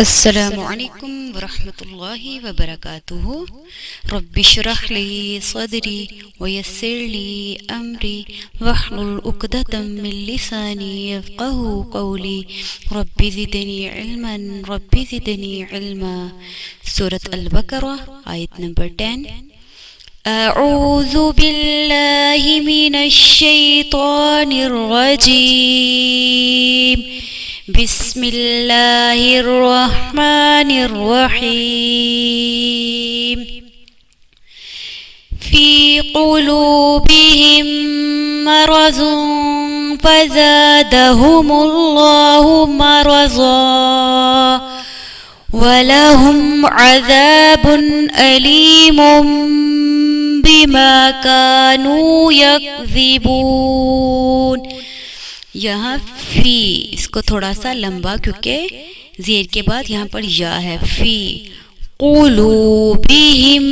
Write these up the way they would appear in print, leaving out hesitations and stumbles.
السلام علیکم ورحمۃ اللہ وبرکاتہ. رب اشرح لی صدری ویسر لی امری واحلل عقدۃ من لسانی یفقهوا قولی. رب زدنی علما رب زدنی علما. سورۃ البقرہ آیت نمبر 10. اعوذ باللہ من الشیطان الرجیم. بسم اللہ الرحمن الرحیم. فی قلوبہم مرض فزادہم اللہ مرضا ولہم عذاب علیم بما کانوا یکذبون. یہاں فی اس کو تھوڑا سا لمبا کیونکہ زیر کے بعد یہاں پر یا ہے. فی قلوبہم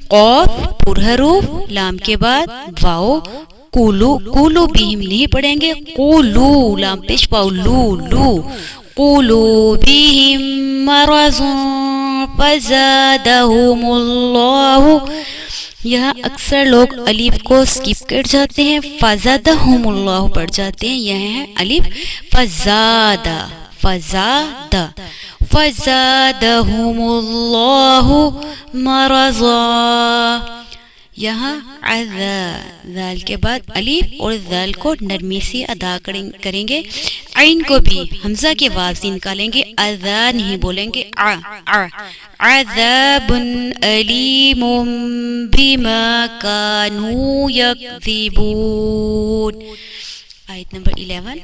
قاف پر حروف لام کے بعد واو. قلوبہم نہیں پڑھیں گے. قلو لام پیش واو لو لو. قلوبہم مرض فزادہم اللہ. یہاں اکثر لوگ الف کو سکپ کر جاتے ہیں, فزادہم اللہ پڑھ جاتے ہیں. یہ ہے الف فزادہ فزادہ. فزادہم اللہ مرضا. یہاں عذا ذال کے بعد الف اور ذال کو نرمی سے ادا کریں گے. عین کو بھی حمزہ کے بعد سے نکالیں گے. عذا نہیں بولیں گے. عذاب علیم بما کانوا یکذبون. آیت نمبر 11.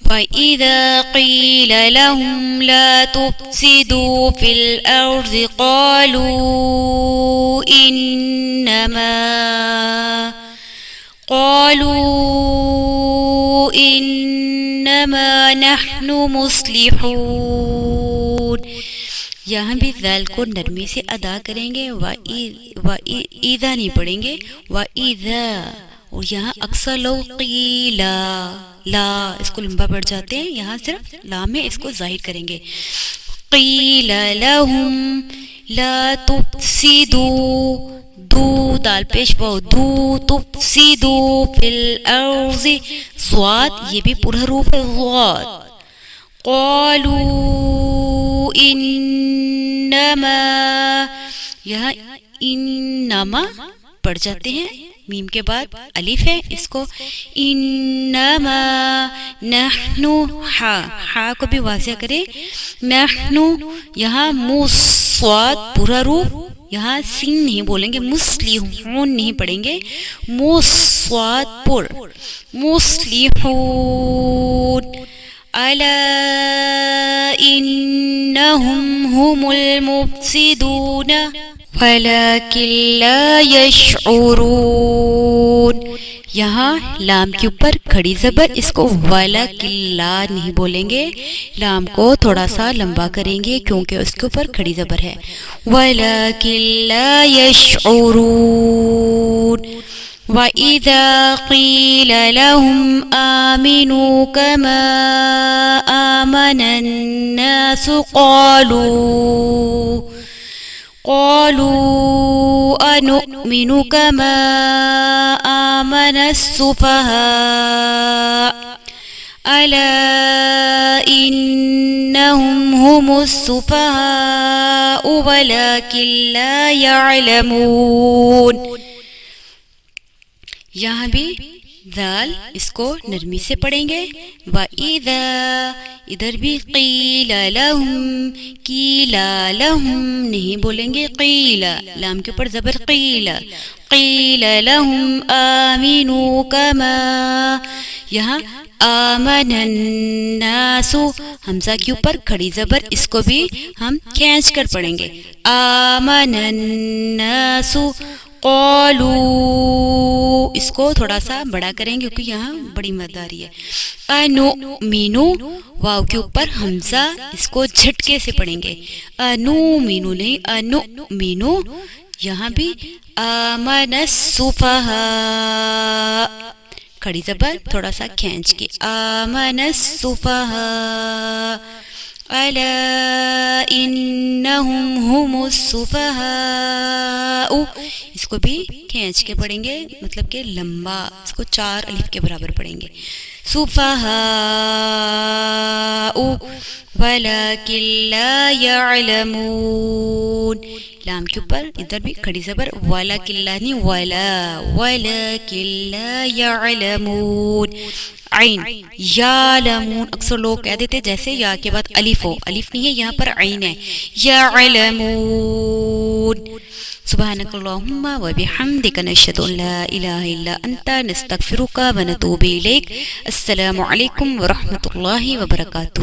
وَإِذَا قِيلَ لَهُمْ لَا تُفْسِدُوا فِي الْأَرْضِ قَالُوا إِنَّمَا نَحْنُ مُصْلِحُونَ. یہاں بھی ذال کو نرمی سے ادا کریں گے. وَإِذَا نہیں پڑھیں گے. وَإِذَا. اور یہاں اکثر لوگ قیلا لا اس کو لمبا پڑھ جاتے ہیں. یہاں صرف لام میں اس کو ظاہر کریں گے. قیل لہم لا تفسدوا دو دال پیش واو دو تفسدوا فی الارض صاد یہ بھی پر حروف ہے صاد. قالوا انما یہاں انما پڑھ جاتے ہیں. میم کے بعد الف ہے اس کو انما نحن ہا کو بھی واضح کرے. نحن یہاں مصاد پورا روح. یہاں سین نہیں بولیں گے. مسلحون نہیں پڑھیں گے. مصاد پر مسلحون. الا انہم هم المفسدون وَلَكِنْ لَا يَشْعُرُونَ. یہاں لام کے اوپر کھڑی زبر اس کو وَلَكِنْ لَا نہیں بولیں گے. لام کو تھوڑا سا لمبا کریں گے کیونکہ اس کے اوپر کھڑی زبر ہے. وَلَكِنْ لَا يَشْعُرُونَ. وَإِذَا قِيلَ لَهُمْ آمِنُوا كَمَا آمَنَ النَّاسُ قالوا أنؤمن كما آمن السفهاء ألا إنهم هم السفهاء ولكن لا يعلمون. یہاں بھی ذال اس کو نرمی سے پڑھیں گے. وَإِذَا ادھر بھی قیل لہم قیلا لہم نہیں بولیں گے. قیلا لام کے اوپر زبر قیل. قیل لہم آمنوا کما. یہاں آمن الناس حمزہ کے اوپر کھڑی زبر اس کو بھی ہم کھینچ کر پڑھیں گے. آمن الناس. قالوا اس کو تھوڑا سا بڑا کریں گے کیونکہ یہاں بڑی مد آ رہی ہے. انؤمنو واو کے اوپر حمزہ اس کو جھٹکے سے پڑھیں گے. انؤمنو نہیں انؤمنو. یہاں بھی آمن السفہاء کھڑی زبر تھوڑا سا کھینچ کے. آمن السفہاء الا انہم هم السفہاء، اس کو بھی کھینچ کے پڑھیں گے، مطلب کہ لمبا، اس کو 4 الف کے برابر پڑھیں گے. سفہاء ولکن لا یعلمون، لام کے اوپر ادھر بھی کھڑی زبر، ولکن لا نہیں ولا، ولکن لا یعلمون. عین یعلمون، اکثر لوگ کہہ دیتے جیسے یا کے بعد الف ہو، الف نہیں ہے یہاں پر عین ہے. یعلمون. سبحانک اللہم و بحمدک نشہد ان لا الہ الا انت نستغفرک و نتوب الیک. السلام علیکم ورحمۃ اللہ وبرکاتہ.